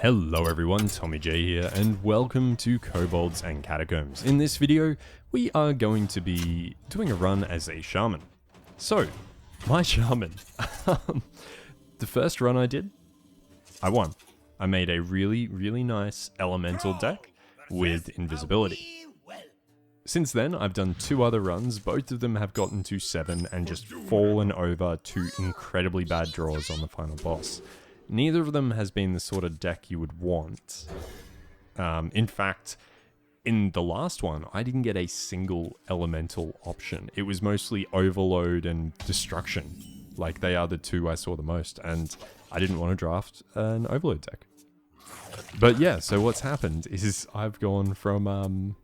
Hello everyone, Tommy J here, and welcome to Kobolds and Catacombs. In this video, we are going to be doing a run as a shaman. So, my shaman. The first run I did, I won. I made a really nice elemental deck with invisibility. Since then, I've done two other runs, both of them have gotten to 7 and just fallen over to incredibly bad draws on the final boss. Neither of them has been the sort of deck you would want. In fact, in the last one, I didn't get a single elemental option. It was mostly Overload and Destruction. Like, they are the two I saw the most, and I didn't want to draft an Overload deck. But yeah, so what's happened is I've gone from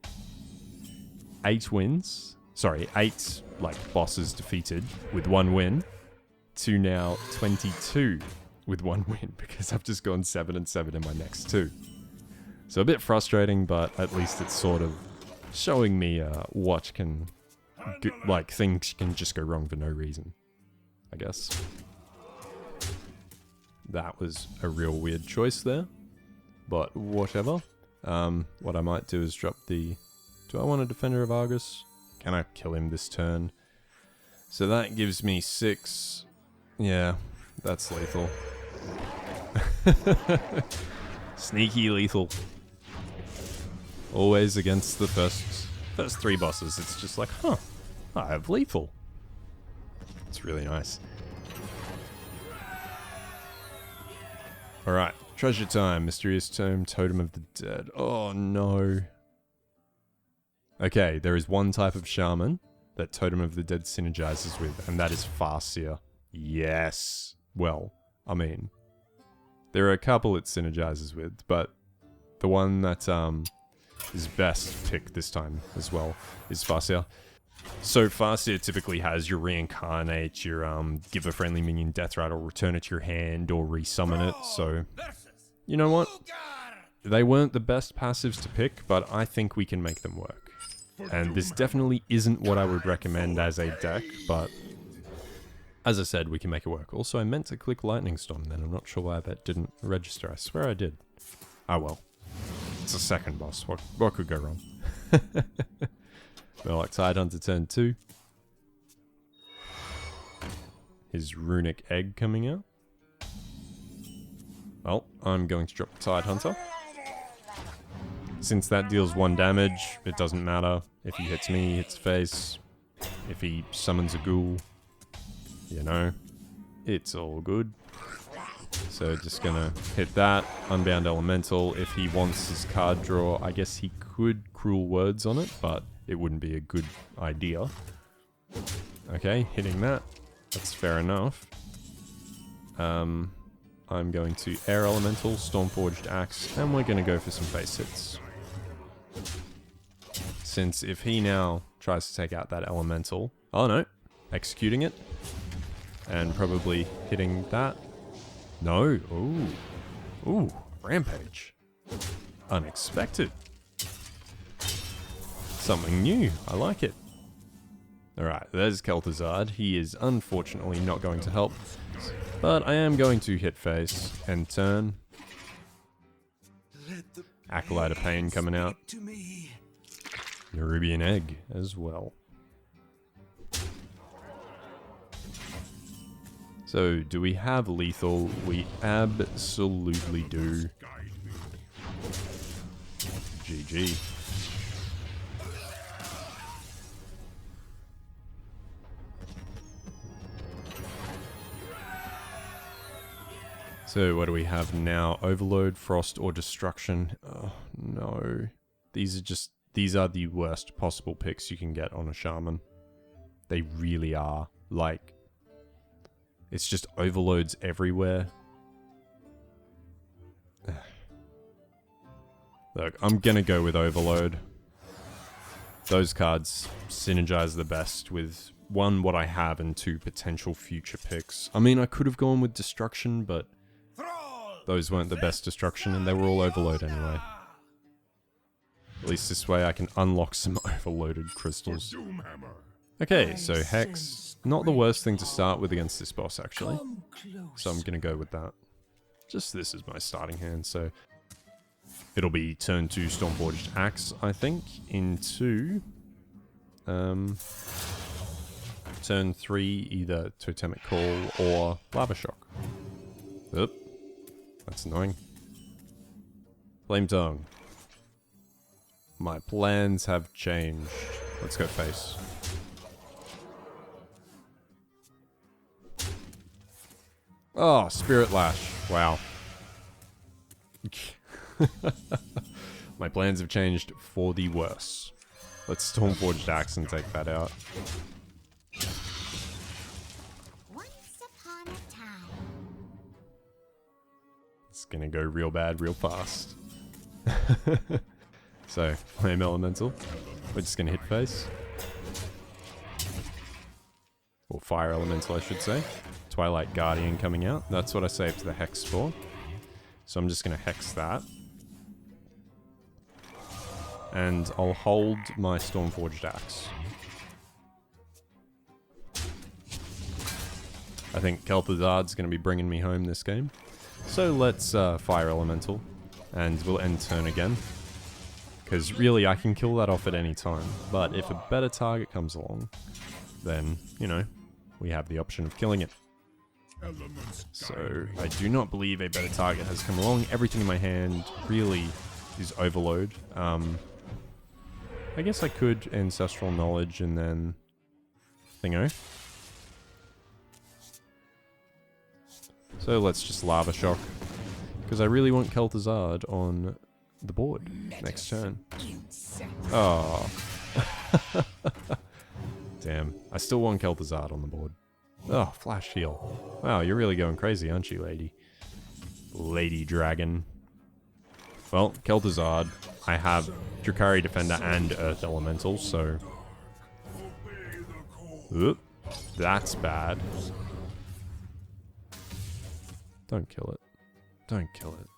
8 bosses defeated with 1 win, to now 22 with 1 win, because I've just gone 7 and 7 in my next 2. So a bit frustrating, but at least it's sort of showing me what can, things can just go wrong for no reason, I guess. That was a real weird choice there, but whatever. What I might do is drop the... Do I want a Defender of Argus? Can I kill him this turn? So that gives me 6. Yeah, that's lethal. Sneaky lethal. Always against the first 3 bosses. It's just like, huh, I have lethal. It's really nice. Alright, treasure time. Mysterious Tome, Totem of the Dead. Oh no. Okay, there is one type of shaman that Totem of the Dead synergizes with, and that is Farseer. Yes. Well, I mean, there are a couple it synergizes with, but the one that is best picked this time as well is Farseer. So Farseer typically has your Reincarnate, your give a friendly minion death rattle, return it to your hand, or resummon it, so you know what? They weren't the best passives to pick, but I think we can make them work. And this definitely isn't what I would recommend as a deck, but as I said, we can make it work. Also, I meant to click Lightning Storm then. I'm not sure why that didn't register. I swear I did. Oh well. It's a second boss. What could go wrong? Well, like Tidehunter turn 2. His Runic Egg coming out. Well, I'm going to drop the Tidehunter. Since that deals 1 damage, it doesn't matter. If he hits me, he hits face. If he summons a ghoul, you know, it's all good. So just gonna hit that, Unbound Elemental. If he wants his card draw, I guess he could Cruel Words on it, but it wouldn't be a good idea. Okay, hitting that. That's fair enough. I'm going to Air Elemental, Stormforged Axe, and we're gonna go for some face hits. Since if he now tries to take out that Elemental... Oh no, executing it. And probably hitting that. No. Ooh. Ooh. Rampage. Unexpected. Something new. I like it. Alright, there's Kel'Thuzad. He is unfortunately not going to help. But I am going to hit face and turn. Acolyte of Pain coming out. Nerubian Egg as well. So, do we have lethal? We absolutely do. GG. So, what do we have now? Overload, Frost, or Destruction? Oh, no. These are the worst possible picks you can get on a shaman. They really are. Like, it's just overloads everywhere. Look, I'm gonna go with Overload. Those cards synergize the best with 1, what I have, and 2, potential future picks. I mean, I could have gone with Destruction, but those weren't the best Destruction, and they were all Overload anyway. At least this way I can unlock some overloaded crystals. Okay, so Hex. Not the worst thing to start with against this boss, actually. So I'm gonna go with that. just this is my starting hand, so it'll be turn 2 Stormforged Axe, I think, into turn 3 either Totemic Call or Lava Shock. Oop, that's annoying. Flame Tongue. My plans have changed. Let's go face. Oh, Spirit Lash. Wow. My plans have changed for the worse. Let's Stormforged Axe and take that out. Once upon a time. It's gonna go real bad real fast. So, Flame Elemental. We're just gonna hit face. Or Fire Elemental, I should say. Twilight Guardian coming out. That's what I saved the Hex for. So I'm just gonna Hex that. And I'll hold my Stormforged Axe. I think Kel'Thuzad's gonna be bringing me home this game. So let's Fire Elemental. And we'll end turn again. Because really, I can kill that off at any time. But if a better target comes along, then, you know, we have the option of killing it. So, I do not believe a better target has come along. Everything in my hand really is overload. I guess I could Ancestral Knowledge and then Thingo. So let's just Lava Shock. Because I really want Kel'Thuzad on the board next turn. Oh. Damn. I still want Kel'Thuzad on the board. Oh, Flash Heal. Wow, you're really going crazy, aren't you, lady? Lady Dragon. Well, Kel'Thuzad. I have Drakari Defender and Earth Elemental, so... Oop. That's bad. Don't kill it. Don't kill it.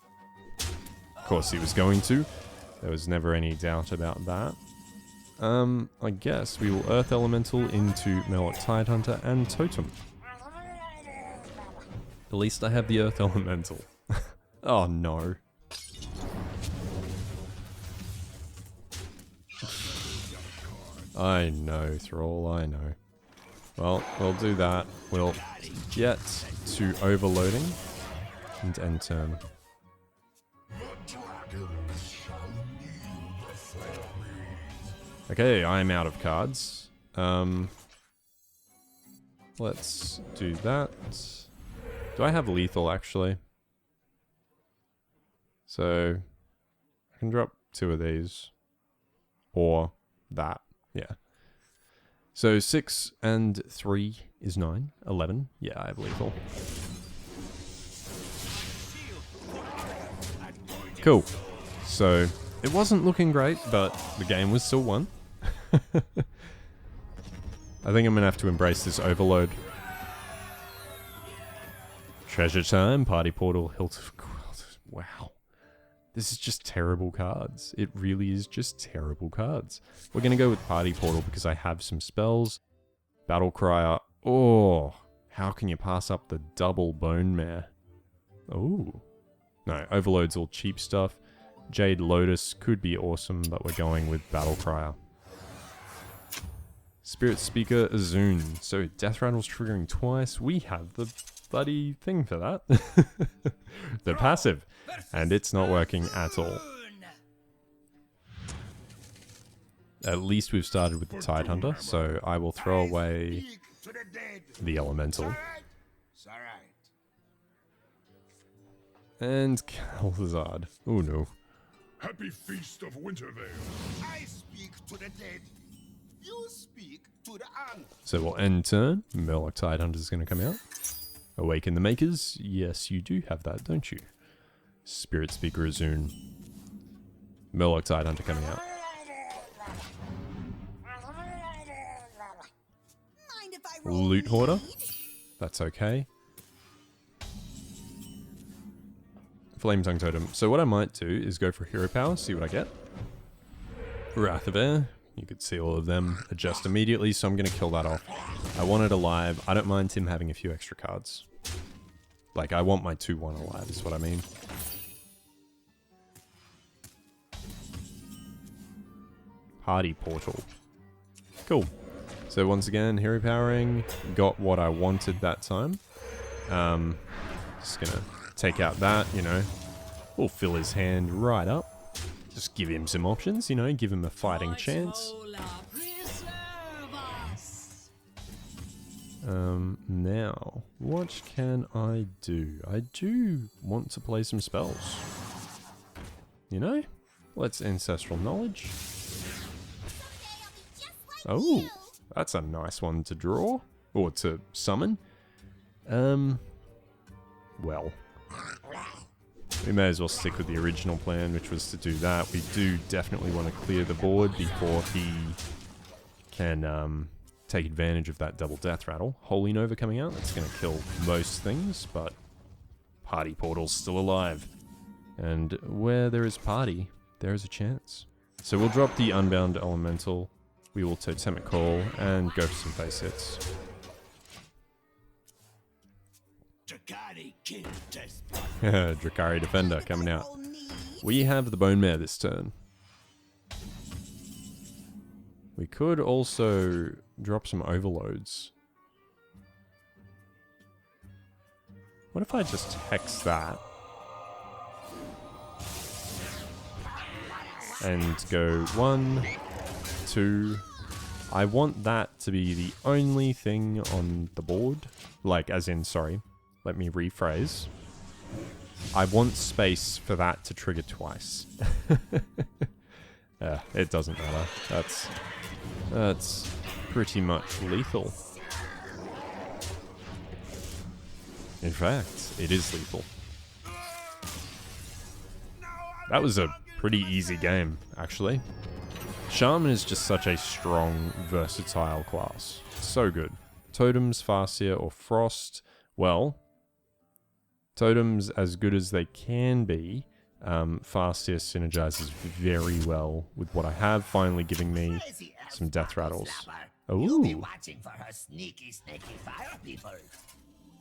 Of course he was going to. There was never any doubt about that. I guess we will Earth Elemental into Murloc Tidehunter and Totem. At least I have the Earth Elemental. Oh no. I know, Thrall, I know. Well, we'll do that. We'll get to overloading and end turn. Okay, I'm out of cards. Let's do that. Do I have lethal, actually? So, I can drop 2 of these. Or that, yeah. So 6 and 3 is 9. 11, yeah, I have lethal. Cool. So, it wasn't looking great, but the game was still won. I think I'm gonna have to embrace this overload. Treasure Time, Party Portal, Hilt of Quills. Wow. This is just terrible cards. It really is just terrible cards. We're gonna go with Party Portal because I have some spells. Battle Crier. Oh, how can you pass up the double Bone Mare? Oh. No, Overload's all cheap stuff. Jade Lotus could be awesome, but we're going with Battle Crier. Spirit Speaker Azun. So Death Rattle's triggering twice. We have the bloody thing for that. The passive. And it's not working at all. At least we've started with the Tidehunter, so I will throw away the Elemental. And Kel'Thuzad. Oh no. Happy Feast of Wintervale. I speak to the dead. You speak to the un. So we'll end turn. Murloc Tidehunter is going to come out. Awaken the Makers. Yes, you do have that, don't you? Spirit Speaker Azun. Murloc Tidehunter coming out. Mind if I roll Loot Hoarder. lead? That's okay. Flame Tongue Totem. So what I might do is go for Hero Power, see what I get. Wrath of Air. You could see all of them adjust immediately, so I'm going to kill that off. I want it alive. I don't mind him having a few extra cards. Like, I want my 2/1 alive, is what I mean. Party portal. Cool. So once again, hero powering. Got what I wanted that time. Just gonna take out that, you know. We'll fill his hand right up. Just give him some options, you know, give him a fighting chance. Now, what can I do? I do want to play some spells. You know? Let's Ancestral Knowledge. Oh, that's a nice one to draw. Or to summon. Well. We may as well stick with the original plan, which was to do that. We do definitely want to clear the board before he can take advantage of that double death rattle. Holy Nova coming out, that's going to kill most things, but Party Portal's still alive. And where there is party, there is a chance. So we'll drop the Unbound Elemental, we will Totemic Call, and go for some face hits. Drakari Defender coming out. We have the Bone Mare this turn. We could also drop some overloads. What if I just hex that? And go 1, 2. I want that to be the only thing on the board. Like, as in, sorry. Let me rephrase. I want space for that to trigger twice. It doesn't matter. That's pretty much lethal. In fact, it is lethal. That was a pretty easy game, actually. Shaman is just such a strong, versatile class. So good. Totems, Farseer, or Frost. Well, Totems as good as they can be. Farseer synergizes very well with what I have, finally giving me some death rattles. Ooh.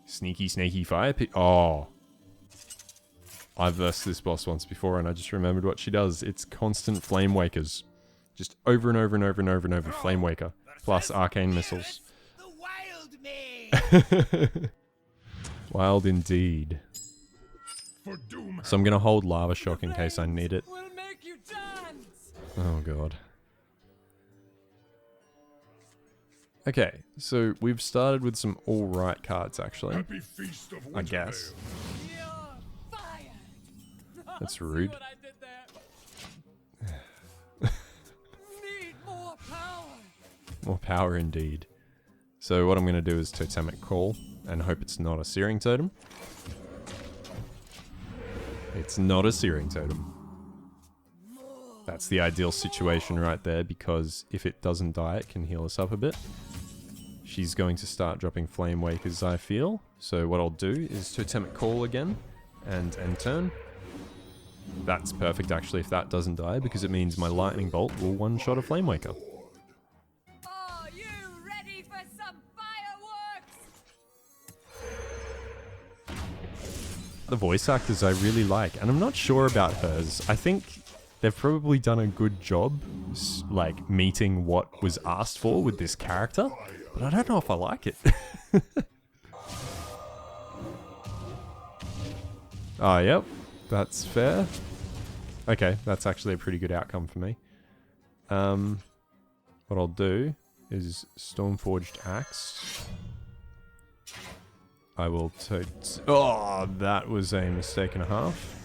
Sneaky, snaky fire people. Oh. I've versed this boss once before and I just remembered what she does. It's constant Flame Wakers. Just over and over and over and over and over Flame Waker. Plus Arcane Missiles. Wild indeed. So I'm gonna hold Lava Shock in case I need it. Oh god. Okay, so we've started with some alright cards actually. I guess. That's rude. More power indeed. So what I'm going to do is Totemic Call and hope it's not a Searing Totem. It's not a Searing Totem. That's the ideal situation right there because if it doesn't die it can heal us up a bit. She's going to start dropping Flame Wakers I feel. So what I'll do is Totemic Call again and end turn. That's perfect actually if that doesn't die because it means my Lightning Bolt will one-shot a Flame Waker. Are you ready for some fireworks? The voice actors I really like, and I'm not sure about hers. I think they've probably done a good job, like, meeting what was asked for with this character, but I don't know if I like it. Ah, yep, that's fair. Okay, that's actually a pretty good outcome for me. What I'll do is Stormforged Axe. I will oh, that was a mistake and a half.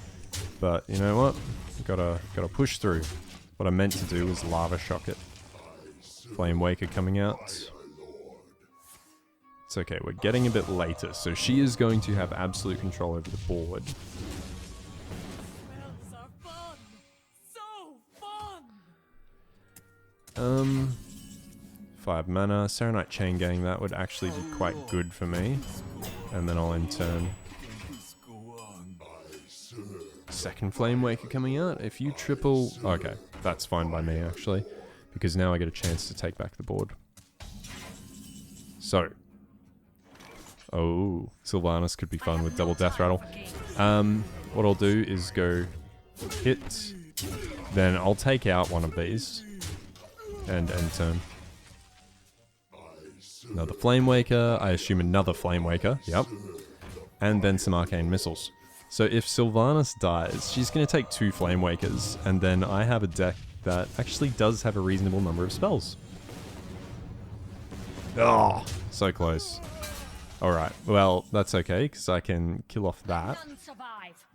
But you know what? Gotta push through. What I meant to do was Lava Shock it. Flame Waker coming out. It's okay, we're getting a bit later, so she is going to have absolute control over the board. So fun! 5 mana. Serenite Chain Gang, that would actually be quite good for me. And then I'll end turn. Second Flame Waker coming out. If you triple... Okay, that's fine by me actually. Because now I get a chance to take back the board. So. Oh, Sylvanas could be fun with double death rattle. What I'll do is go hit, then I'll take out one of these and end turn. Another Flame Waker, I assume another Flame Waker, yep. And then some Arcane Missiles. So if Sylvanas dies, she's going to take 2 Flame Wakers, and then I have a deck that actually does have a reasonable number of spells. Oh, so close. Alright, well, that's okay, because I can kill off that. None survive.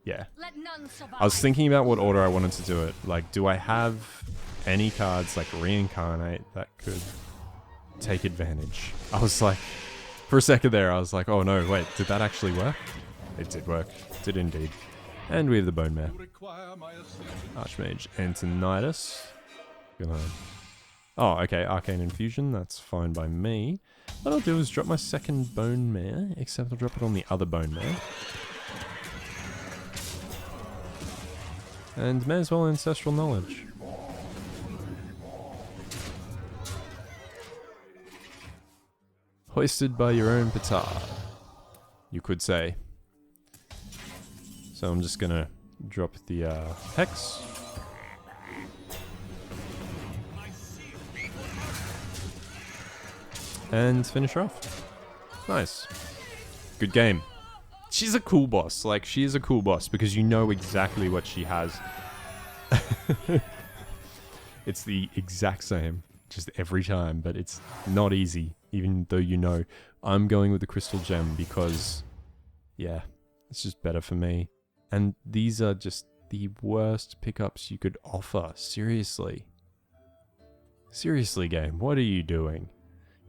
Yeah. Let none survive. I was thinking about what order I wanted to do it. Like, do I have any cards like Reincarnate that could take advantage? I was like, for a second there, I was like, oh no, wait, did that actually work? It did work. It did indeed. And we have the Bone Mare. Archmage Antonidas. Gonna... Oh, okay, Arcane Infusion, that's fine by me. What I'll do is drop my second Bone Mare, except I'll drop it on the other Bone Mare. And may as well Ancestral Knowledge. Hoisted by your own petard, you could say. So I'm just gonna drop the Hex. And finish her off. Nice. Good game. She's a cool boss. Like, she is a cool boss because you know exactly what she has. It's the exact same, just every time, but it's not easy, even though you know. I'm going with the Crystal Gem because, yeah, it's just better for me. And these are just the worst pickups you could offer. Seriously. Seriously, game, what are you doing?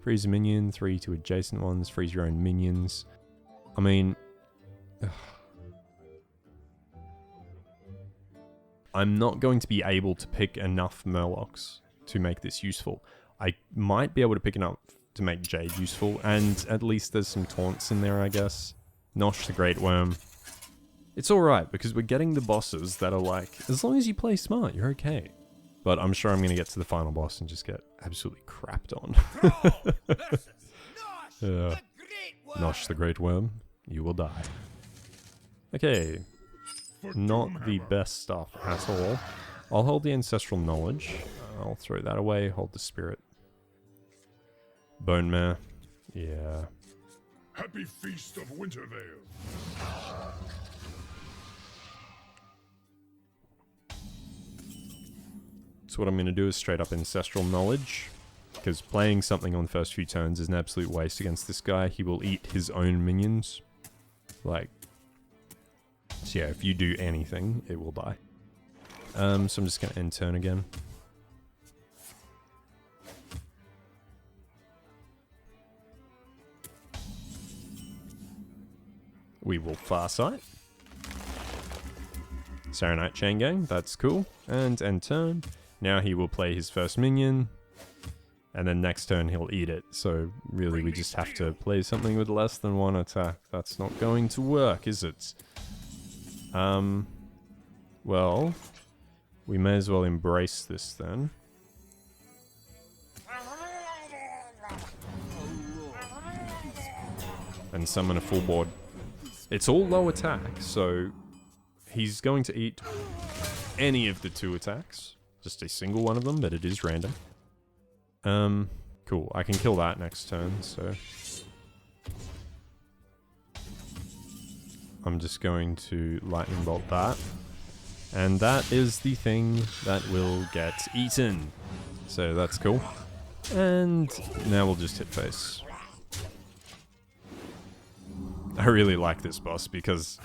Freeze a minion, 3 to adjacent ones, freeze your own minions. I mean... Ugh. I'm not going to be able to pick enough Murlocs to make this useful. I might be able to pick enough to make Jade useful, and at least there's some taunts in there, I guess. Nosh the Great Worm. It's alright, because we're getting the bosses that are like, as long as you play smart, you're okay. But I'm sure I'm going to get to the final boss and just get absolutely crapped on. Nosh the Great Worm, you will die. Okay, not the best stuff at all. I'll hold the Ancestral Knowledge. I'll throw that away, hold the Spirit. Bone Mare, yeah. Happy Feast of Wintervale. So what I'm going to do is straight up Ancestral Knowledge, because playing something on the first few turns is an absolute waste against this guy. He will eat his own minions. Like, so yeah, if you do anything, it will die. So I'm just going to end turn again. We will Farsight. Saronite Chain Gang, that's cool. And end turn. Now he will play his first minion, and then next turn he'll eat it. So really we just have to play something with less than 1 attack. That's not going to work, is it? Well, we may as well embrace this then. And summon a full board. It's all low attack, so he's going to eat any of the 2 attacks. Just a single one of them, but it is random. Cool. I can kill that next turn, so... I'm just going to Lightning Bolt that. And that is the thing that will get eaten. So that's cool. And now we'll just hit face. I really like this boss because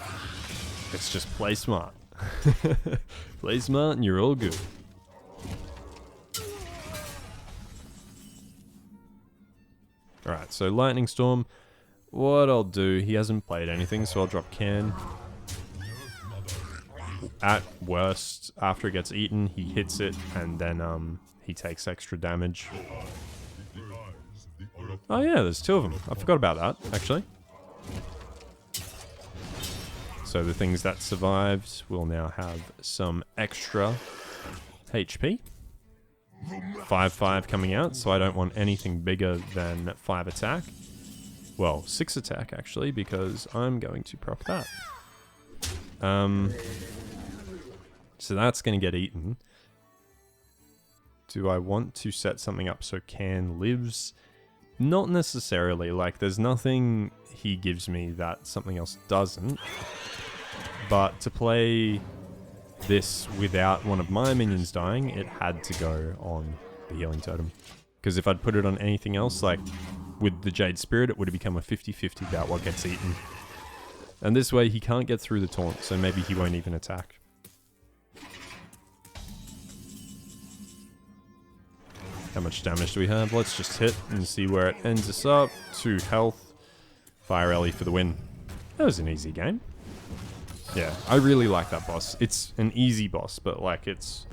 it's just play smart. Play smart and you're all good. Alright, so Lightning Storm. What I'll do, he hasn't played anything, so I'll drop Can. At worst, after it gets eaten, he hits it, and then he takes extra damage. Oh yeah, there's 2 of them. I forgot about that, actually. So the things that survived will now have some extra HP. 5/5 coming out, so I don't want anything bigger than 5 attack. Well, 6 attack actually, because I'm going to proc that. So that's going to get eaten. Do I want to set something up so Can lives? Not necessarily. Like, there's nothing he gives me that something else doesn't. But to play this without one of my minions dying, it had to go on the healing totem. Because if I'd put it on anything else, like with the Jade Spirit, it would have become a 50-50 about what gets eaten. And this way, he can't get through the taunt, so maybe he won't even attack. How much damage do we have? Let's just hit and see where it ends us up. 2 health. Fire Ellie for the win. That was an easy game. Yeah, I really like that boss. It's an easy boss, but like it's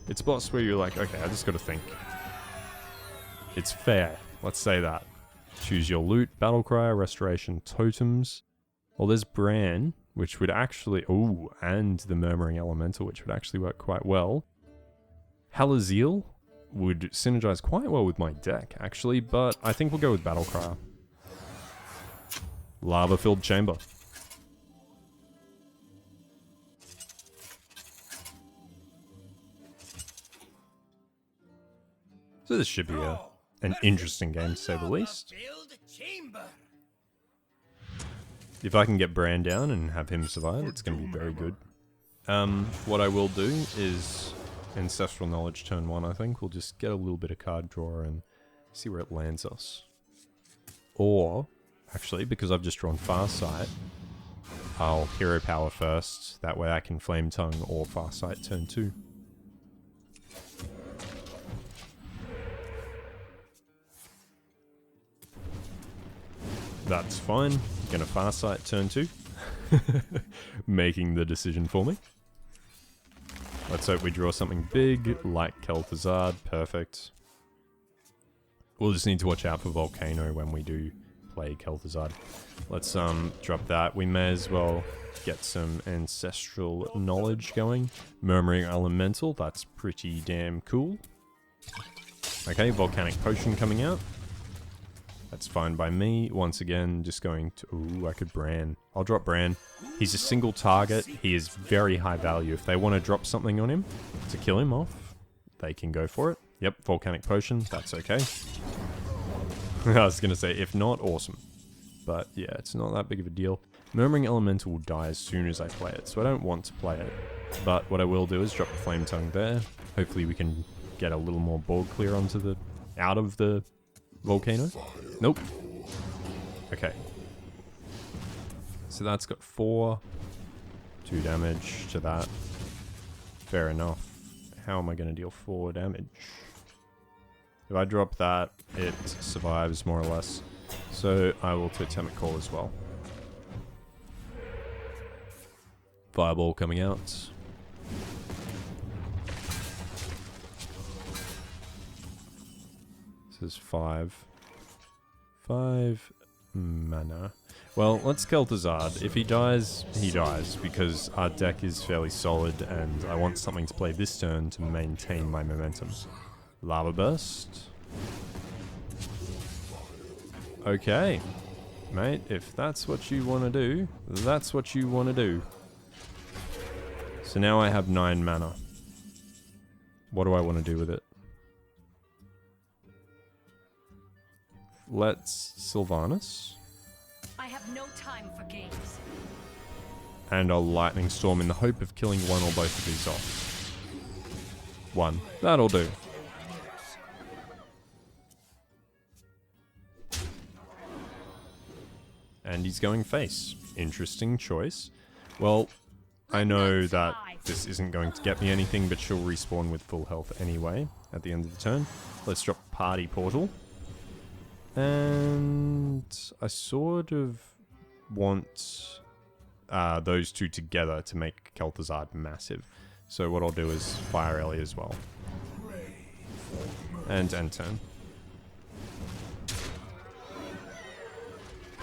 a boss where you're like, okay, I just gotta think. It's fair. Let's say that. Choose your loot, battle cry, restoration, totems. Well, there's Bran, which would actually... Ooh, and the Murmuring Elemental, which would actually work quite well. Halaziel would synergize quite well with my deck, actually, but I think we'll go with battle cry. Lava-filled chamber. So this should be an interesting game, to say the least. If I can get Bran down and have him survive, it's going to be very good. What I will do is Ancestral Knowledge turn 1, I think. We'll just get a little bit of card draw and see where it lands us. Or, actually, because I've just drawn Farsight, I'll Hero Power first. That way I can Flame Tongue or Farsight turn 2. That's fine. Gonna Farsight turn 2. Making the decision for me. Let's hope we draw something big, like Kel'Thuzad. Perfect. We'll just need to watch out for Volcano when we do play Kel'Thuzad. Let's drop that. We may as well get some Ancestral Knowledge going. Murmuring Elemental, that's pretty damn cool. Okay, Volcanic Potion coming out. That's fine by me. Once again, just going to... Ooh, I could Bran. I'll drop Bran. He's a single target. He is very high value. If they want to drop something on him to kill him off, they can go for it. Yep, Volcanic Potion. That's okay. I was going to say, if not, awesome. But yeah, it's not that big of a deal. Murmuring Elemental will die as soon as I play it, so I don't want to play it. But what I will do is drop the Flame Tongue there. Hopefully we can get a little more board clear onto the... out of the... Volcano? Nope. Okay. So that's got 4. 2 damage to that. Fair enough. How am I going to deal 4 damage? If I drop that, it survives more or less. So I will Totemic Call as well. Fireball coming out. This is 5 mana. Well, let's Kel'Thuzad. If he dies, he dies, because our deck is fairly solid, and I want something to play this turn to maintain my momentum. Lava Burst. Okay. Mate, if that's what you want to do, that's what you want to do. So now I have 9 mana. What do I want to do with it? Let's Sylvanas. I have no time for games. And I'll Lightning Storm in the hope of killing one or both of these off. 1. That'll do. And he's going face. Interesting choice. Well, I know that this isn't going to get me anything, but she'll respawn with full health anyway at the end of the turn. Let's drop Party Portal. And I sort of want those two together to make Kel'Thuzad massive. So what I'll do is Fire Ellie as well. And end turn.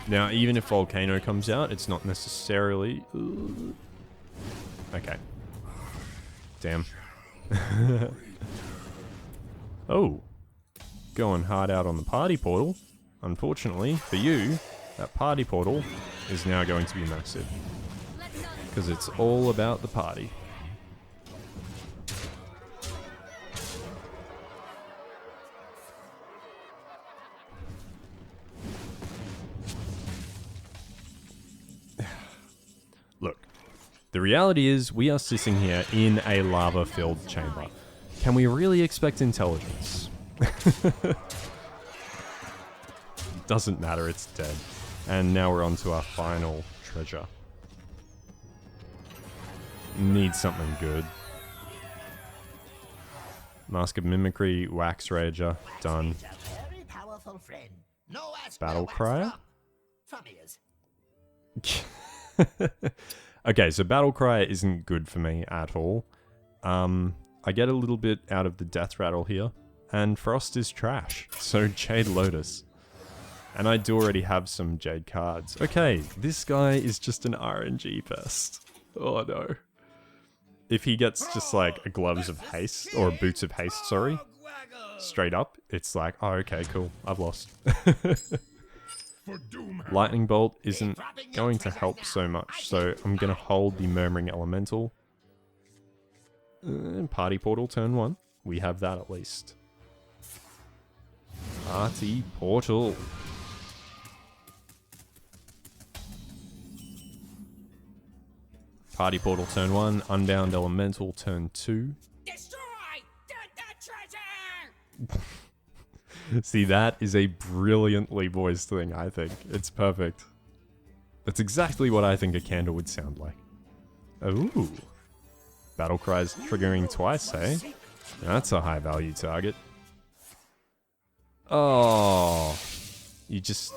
Now, even if Volcano comes out, it's not necessarily... Okay. Damn. Oh. Going hard out on the party portal. Unfortunately for you, that party portal is now going to be massive. Because it's all about the party. Look, the reality is we are sitting here in a lava-filled chamber. Can we really expect intelligence? Doesn't matter, it's dead. And now we're on to our final treasure. Need something good. Mask of Mimicry, Wax Rager, done. Battle Crier? Okay, so Battle Crier isn't good for me at all. I get a little bit out of the Death Rattle here. And Frost is trash, so Jade Lotus. And I do already have some Jade cards. Okay, this guy is just an RNG fest. Oh no. If he gets just like a Gloves of Haste, or a Boots of Haste, sorry, straight up, it's like, oh okay, cool, I've lost. Lightning Bolt isn't going to help so much, so I'm going to hold the Murmuring Elemental. Party Portal turn 1. We have that at least. Party Portal. Party Portal turn 1. Unbound Elemental turn 2. Destroy the treasure! See, that is a brilliantly voiced thing, I think. It's perfect. That's exactly what I think a candle would sound like. Ooh. Battle Cries triggering twice, eh? That's a high value target. Oh. You just...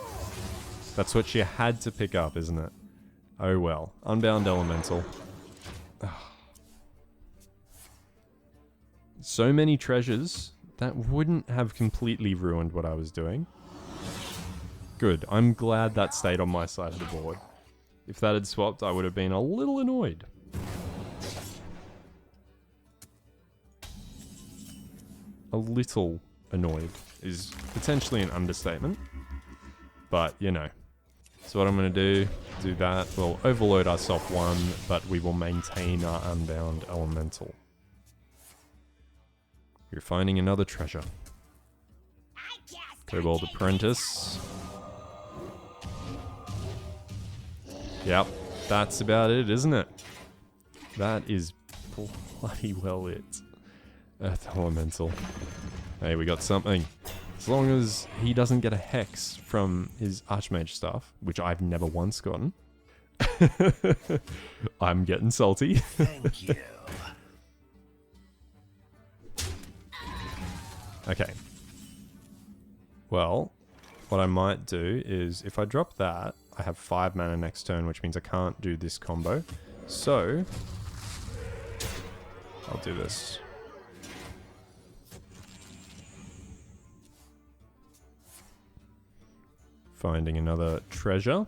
That's what you had to pick up, isn't it? Oh well. Unbound Elemental. So many treasures that wouldn't have completely ruined what I was doing. Good. I'm glad that stayed on my side of the board. If that had swapped, I would have been a little annoyed. A little annoyed is potentially an understatement. But, you know. So what I'm going to do that. We'll overload ourselves 1, but we will maintain our Unbound Elemental. You're finding another treasure. Kobold Apprentice. Yep, that's about it, isn't it? That is bloody well it. Earth Elemental. Hey, we got something. As long as he doesn't get a Hex from his Archmage stuff, which I've never once gotten. I'm getting salty. Thank you. Okay. Well, what I might do is, if I drop that, I have 5 mana next turn, which means I can't do this combo. So, I'll do this. Finding another treasure.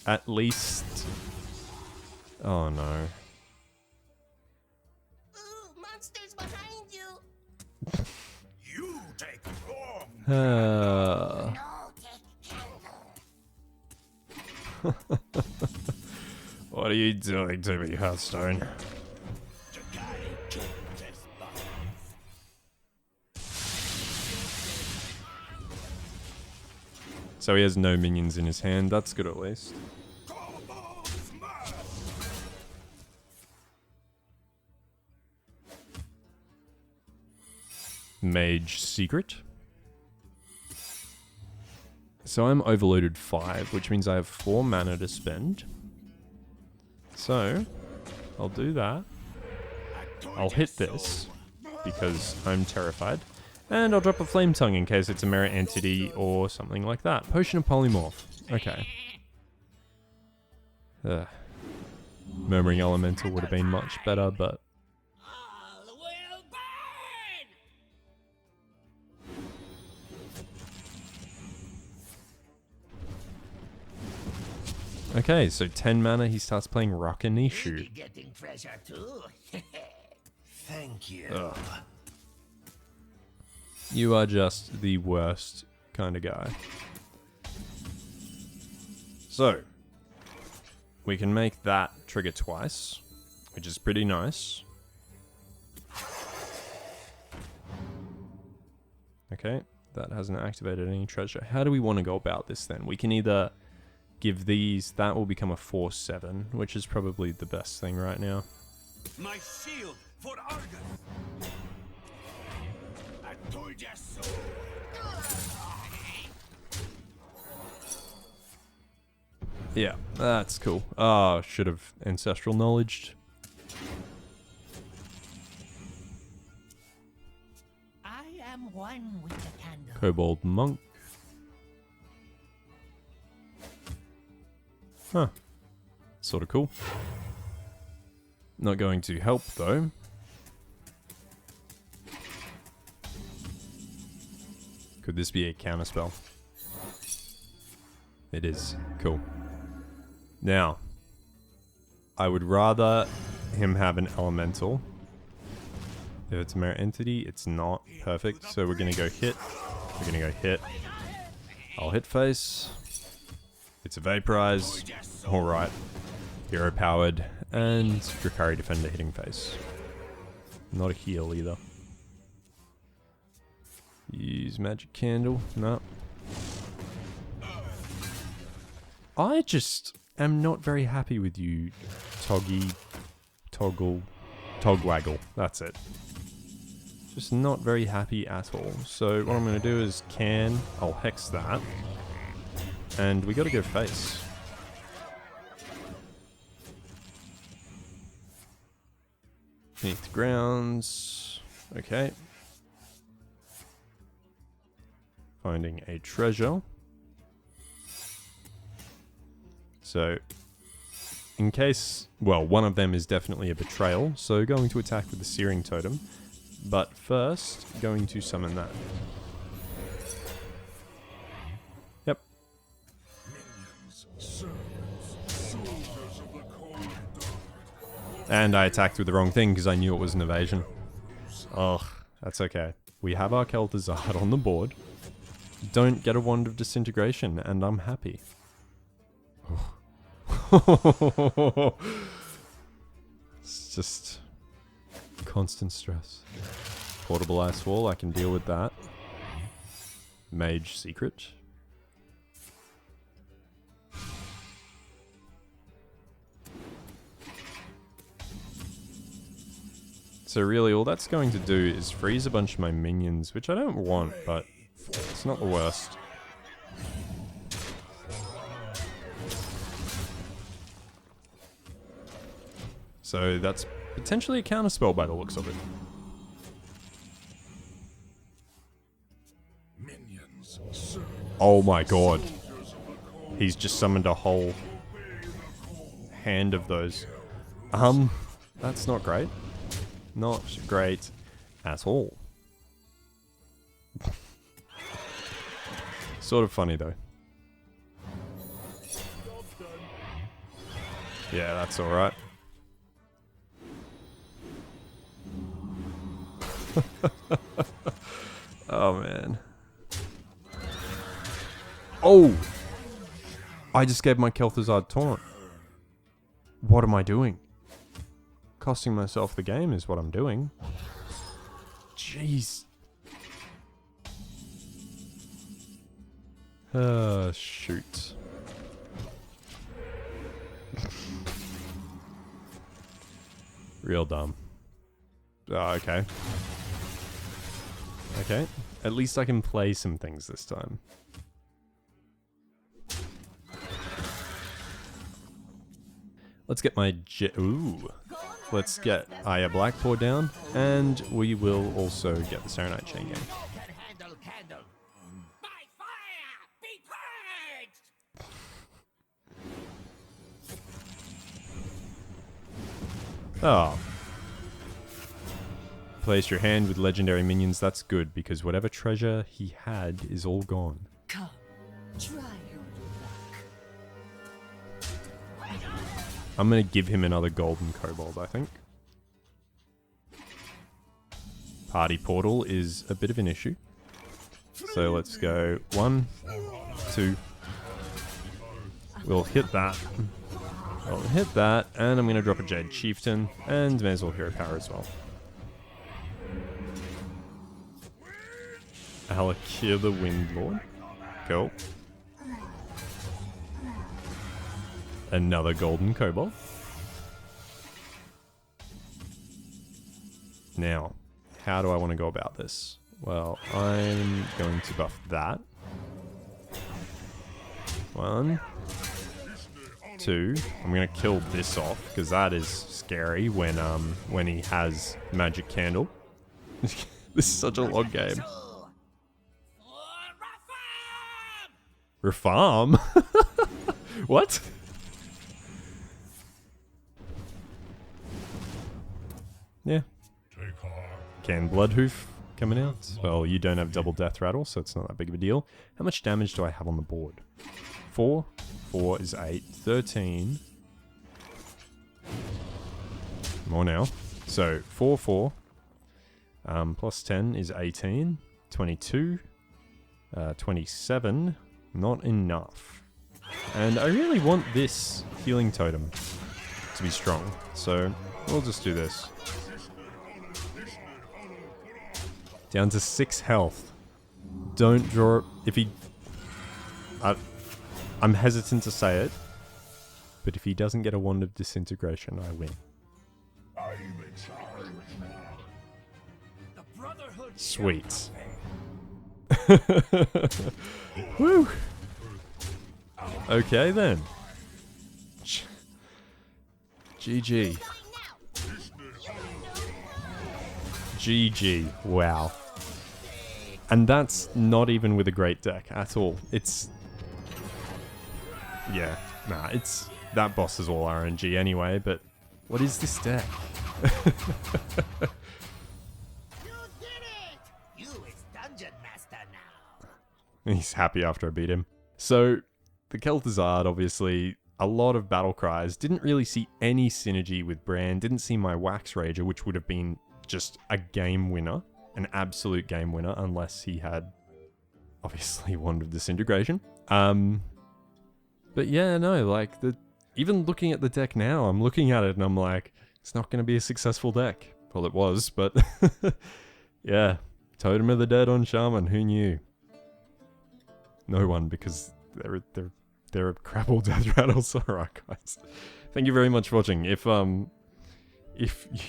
At least... Oh no. Monsters behind you. You take long. No, take candle. What are you doing to me, Hearthstone? So he has no minions in his hand, that's good at least. Mage Secret. So I'm overloaded 5, which means I have 4 mana to spend. So, I'll do that. I'll hit this, because I'm terrified. And I'll drop a Flame Tongue in case it's a Mirror Entity or something like that. Potion of Polymorph. Okay. Murmuring Elemental would have been much better, but... All will burn! Okay, so 10 mana, he starts playing Rakanishu. Be getting treasure too. Thank you. Ugh. You are just the worst kind of guy. So, we can make that trigger twice, which is pretty nice. Okay, that hasn't activated any treasure. How do we want to go about this then? We can either give these, that will become a 4/7, which is probably the best thing right now. My shield for Argus. I told you so. Yeah, that's cool. Oh, should have ancestral knowledged. I am one with the candle. Kobold monk. Huh. Sort of cool. Not going to help though. Could this be a counterspell? It is. Cool. Now, I would rather him have an elemental. If it's a mirror entity, it's not perfect. So we're gonna go hit. We're gonna go hit. I'll hit face. It's a vaporize. Alright. Hero powered. And Drakari Defender hitting face. Not a heal either. Use magic candle. No. I just am not very happy with you, Togwaggle. That's it. Just not very happy at all. So what I'm going to do is I'll hex that. And we got to go face. Beneath the grounds. Okay. Finding a treasure. So, in case, well, one of them is definitely a betrayal, so going to attack with the Searing Totem. But first, going to summon that. Yep. And I attacked with the wrong thing because I knew it was an evasion. Ugh, that's okay. We have our Kel'Thuzad on the board. Don't get a Wand of Disintegration, and I'm happy. It's just constant stress. Portable Ice Wall, I can deal with that. Mage Secret. So really all that's going to do is freeze a bunch of my minions, which I don't want, but it's not the worst. So that's potentially a counterspell by the looks of it. Oh my god. He's just summoned a whole hand of those. That's not great. Not great at all. Sort of funny though. Yeah, that's alright. Oh man. Oh! I just gave my Kel'Thuzad taunt. What am I doing? Costing myself the game is what I'm doing. Jeez. Shoot. Real dumb. Okay. Okay. At least I can play some things this time. Let's get my let's get Aya Blackpaw down, and we will also get the Serenite Chain Gang. Can handle candle. By fire, be purged! Oh. Place your hand with legendary minions. That's good, because whatever treasure he had is all gone. Come, try your luck. I'm going to give him another golden kobold, I think. Party portal is a bit of an issue. So let's go 1, 2. We'll hit that. We'll hit that, and I'm going to drop a Jade Chieftain, and may as well hero power as well. Alakir the Wind Lord. Cool. Another golden kobold. Now, how do I want to go about this? Well, I'm going to buff that. 1, 2. I'm gonna kill this off because that is scary when he has magic candle. This is such a long game. Refarm? What? Yeah. Can Bloodhoof coming out? Well, you don't have double death rattle, so it's not that big of a deal. How much damage do I have on the board? 4. 4 is 8. 13. More now. So 4, 4. Plus 10 is 18. 22. 27. Not enough. And I really want this healing totem to be strong. So we'll just do this. Down to 6 health. Don't draw... If he... I'm hesitant to say it, but if he doesn't get a Wand of Disintegration, I win. Sweet. Woo! Okay then. GG. GG. Wow. And that's not even with a great deck at all. It's... Yeah, nah, it's... That boss is all RNG anyway, but... What is this deck? You did it! You is Dungeon Master now. He's happy after I beat him. So, the Kel'Thuzad, obviously, a lot of battle cries. Didn't really see any synergy with Bran. Didn't see my Wax Rager, which would have been just a game winner. An absolute game winner, unless he had, obviously, Wand of Disintegration. But yeah, no, like, even looking at the deck now, I'm looking at it and I'm like, it's not going to be a successful deck. Well, it was, but yeah, Totem of the Dead on Shaman, who knew? No one, because they're a crap all death rattles. Alright, guys. Thank you very much for watching. If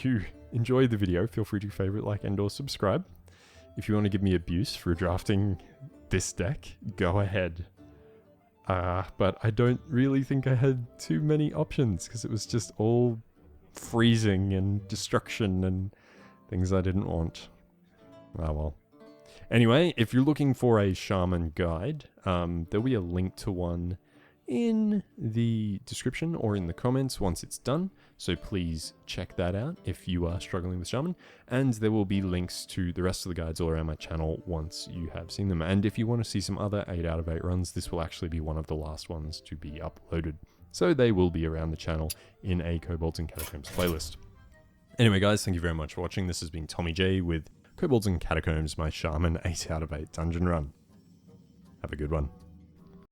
you enjoyed the video, feel free to favorite, like, and or subscribe. If you want to give me abuse for drafting this deck, go ahead. But I don't really think I had too many options, because it was just all freezing and destruction and things I didn't want. Ah well. Anyway, if you're looking for a Shaman guide, there'll be a link to one in the description or in the comments once it's done. So please check that out if you are struggling with Shaman. And there will be links to the rest of the guides all around my channel once you have seen them. And if you want to see some other 8 out of 8 runs, this will actually be one of the last ones to be uploaded. So they will be around the channel in a Kobolds and Catacombs playlist. Anyway guys, thank you very much for watching. This has been Tommy J with Kobolds and Catacombs, my Shaman 8 out of 8 dungeon run. Have a good one.